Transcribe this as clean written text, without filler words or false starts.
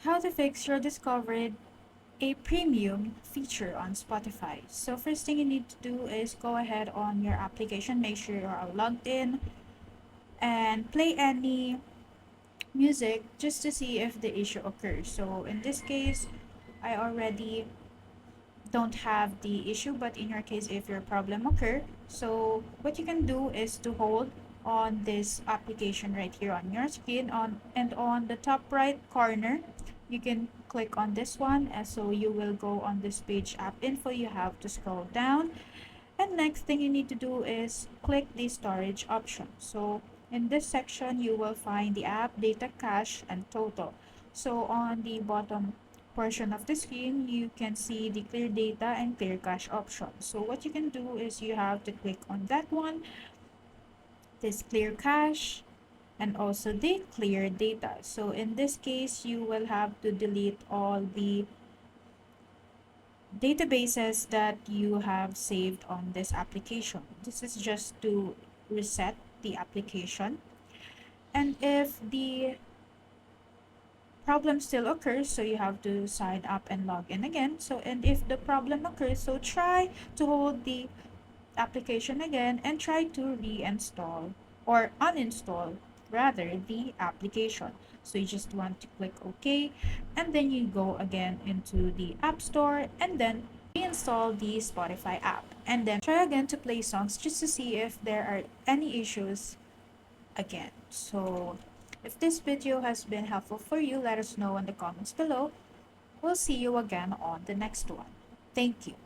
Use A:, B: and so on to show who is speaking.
A: How to fix your discovered a premium feature on Spotify. So first thing you need to do is go ahead on your application, make sure you are logged in and play any music just to see if the issue occurs. So in this case, I already don't have the issue, but in your case, if your problem occur, so what you can do is to hold on this application right here on your screen on the top right corner, you can click on this one, and so you will go on this page app info. You have to scroll down, and next thing you need to do is click the storage option. So in this section, you will find the app, data cache, and total. So on the bottom portion of the screen, you can see the clear data and clear cache option. So what you can do is you have to click on that one, this clear cache, and also the clear data. So in this case, you will have to delete all the databases that you have saved on this application. This is just to reset the application. And if the problem still occurs, so you have to sign up and log in again. So, and if the problem occurs, so try to hold the application again and try to reinstall or uninstall rather the application. So you just want to click OK, and then you go again into the App Store and then reinstall the Spotify app, and then try again to play songs just to see if there are any issues again. So if this video has been helpful for you, let us know in the comments below. We'll see you again on the next one. Thank you.